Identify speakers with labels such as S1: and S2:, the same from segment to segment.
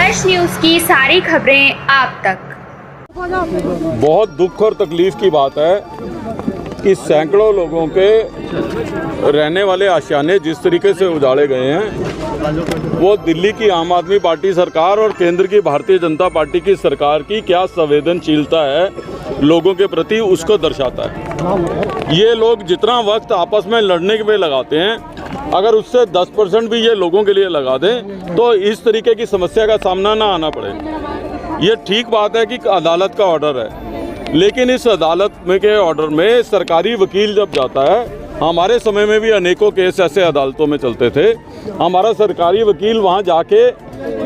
S1: स्पर्श न्यूज की सारी खबरें आप तक।
S2: बहुत दुख और तकलीफ की बात है कि सैकड़ों लोगों के रहने वाले आशियाने जिस तरीके से उजाड़े गए हैं वो दिल्ली की आम आदमी पार्टी सरकार और केंद्र की भारतीय जनता पार्टी की सरकार की क्या संवेदनशीलता है लोगों के प्रति उसको दर्शाता है। ये लोग जितना वक्त आपस में लड़ने में लगाते हैं, अगर उससे 10% भी ये लोगों के लिए लगा दें तो इस तरीके की समस्या का सामना ना आना पड़े। ये ठीक बात है कि अदालत का ऑर्डर है, लेकिन इस अदालत में के ऑर्डर में सरकारी वकील जब जाता है, हमारे समय में भी अनेकों केस ऐसे अदालतों में चलते थे, हमारा सरकारी वकील वहां जाके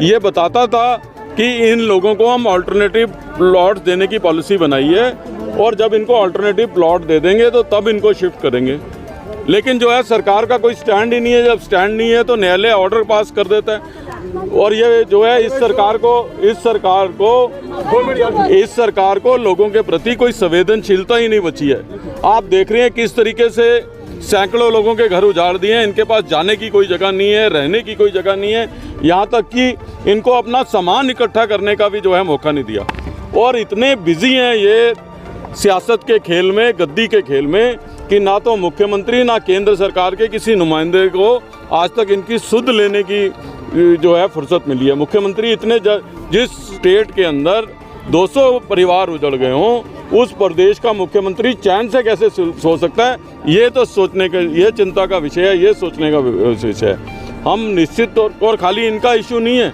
S2: ये बताता था कि इन लोगों को हम अल्टरनेटिव प्लॉट देने की पॉलिसी बनाई है और जब इनको अल्टरनेटिव प्लॉट दे देंगे तो तब इनको शिफ्ट करेंगे। लेकिन जो है सरकार का कोई स्टैंड ही नहीं है। जब स्टैंड नहीं है तो न्यायालय ऑर्डर पास कर देता है और ये जो है इस सरकार को लोगों के प्रति कोई संवेदनशीलता ही नहीं बची है। आप देख रहे हैं किस तरीके से सैकड़ों लोगों के घर उजाड़ दिए हैं, इनके पास जाने की कोई जगह नहीं है, रहने की कोई जगह नहीं है, यहाँ तक कि इनको अपना सामान इकट्ठा करने का भी जो है मौका नहीं दिया। और इतने बिजी हैं ये सियासत के खेल में, गद्दी के खेल में, कि ना तो मुख्यमंत्री ना केंद्र सरकार के किसी नुमाइंदे को आज तक इनकी सुध लेने की जो है फुर्सत मिली है। मुख्यमंत्री इतने जिस स्टेट के अंदर 200 परिवार उजड़ गए हों, उस प्रदेश का मुख्यमंत्री चैन से कैसे सो सकता है, ये तो सोचने का, ये चिंता का विषय है, ये सोचने का विषय है। हम निश्चित तौर पर, खाली इनका इशू नहीं है,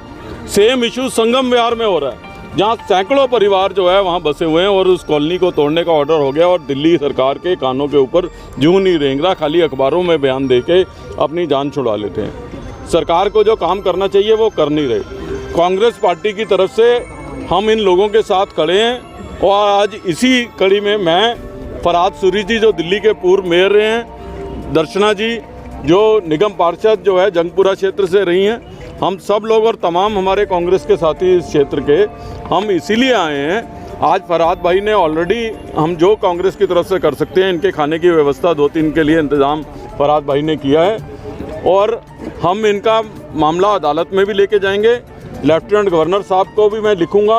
S2: सेम इशू संगम विहार में हो रहा है, जहाँ सैकड़ों परिवार जो है वहाँ बसे हुए हैं और उस कॉलोनी को तोड़ने का ऑर्डर हो गया और दिल्ली सरकार के कानों के ऊपर जूं नहीं रेंग रहा, खाली अखबारों में बयान देके अपनी जान छुड़ा लेते हैं। सरकार को जो काम करना चाहिए वो कर नहीं रहे। कांग्रेस पार्टी की तरफ से हम इन लोगों के साथ खड़े हैं और आज इसी कड़ी में मैं, फरहाद सूरी जी जो दिल्ली के पूर्व मेयर रहे हैं, दर्शना जी जो निगम पार्षद जो है जंगपुरा क्षेत्र से रही हैं, हम सब लोग और तमाम हमारे कांग्रेस के साथी इस क्षेत्र के, हम इसीलिए आए हैं। आज फरहाद भाई ने ऑलरेडी, हम जो कांग्रेस की तरफ से कर सकते हैं, इनके खाने की व्यवस्था 2-3 के लिए इंतज़ाम फरहाद भाई ने किया है और हम इनका मामला अदालत में भी लेके जाएंगे। लेफ्टिनेंट गवर्नर साहब को भी मैं लिखूंगा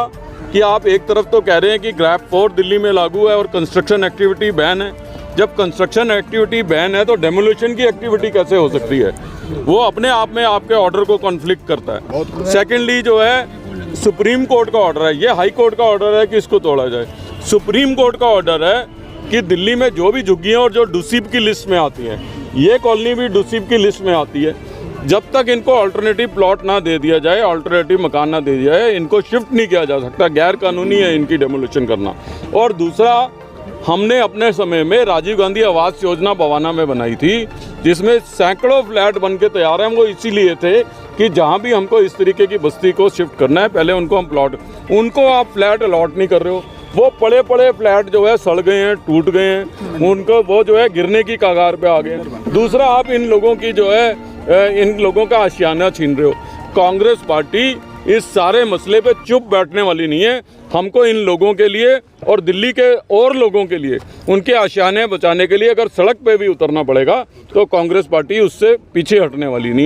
S2: कि आप एक तरफ तो कह रहे हैं कि ग्रैप 4 दिल्ली में लागू है और कंस्ट्रक्शन एक्टिविटी बैन है। जब कंस्ट्रक्शन एक्टिविटी बैन है तो डेमोलिशन की एक्टिविटी कैसे हो सकती है? वो अपने आप में आपके ऑर्डर को कॉन्फ्लिक्ट करता है। सेकेंडली जो है सुप्रीम कोर्ट का ऑर्डर है, ये हाई कोर्ट का ऑर्डर है कि इसको तोड़ा जाए। सुप्रीम कोर्ट का ऑर्डर है कि दिल्ली में जो भी झुग्गियाँ और जो डूसीब की लिस्ट में आती हैं, ये कॉलोनी भी डूसीब की लिस्ट में आती है, जब तक इनको अल्टरनेटिव प्लॉट ना दे दिया जाए, अल्टरनेटिव मकान ना दे दिया जाए, इनको शिफ्ट नहीं किया जा सकता। गैर कानूनी है इनकी डेमोलिशन करना। और दूसरा, हमने अपने समय में राजीव गांधी आवास योजना बवाना में बनाई थी, जिसमें सैकड़ों फ्लैट बन के तैयार हैं। वो इसीलिए थे कि जहां भी हमको इस तरीके की बस्ती को शिफ्ट करना है, पहले उनको हम प्लॉट, उनको आप फ्लैट अलॉट नहीं कर रहे हो। वो पड़े पड़े फ्लैट जो है सड़ गए हैं, टूट गए हैं, उनको वो जो है गिरने की कगार पे आ गए हैं। दूसरा, आप इन लोगों की जो है इन लोगों का आशियाना छीन रहे हो। कांग्रेस पार्टी इस सारे मसले पे चुप बैठने वाली नहीं है। हमको इन लोगों के लिए और दिल्ली के और लोगों के लिए, उनके आशियाने बचाने के लिए अगर सड़क पे भी उतरना पड़ेगा तो कांग्रेस पार्टी उससे पीछे हटने वाली नहीं है।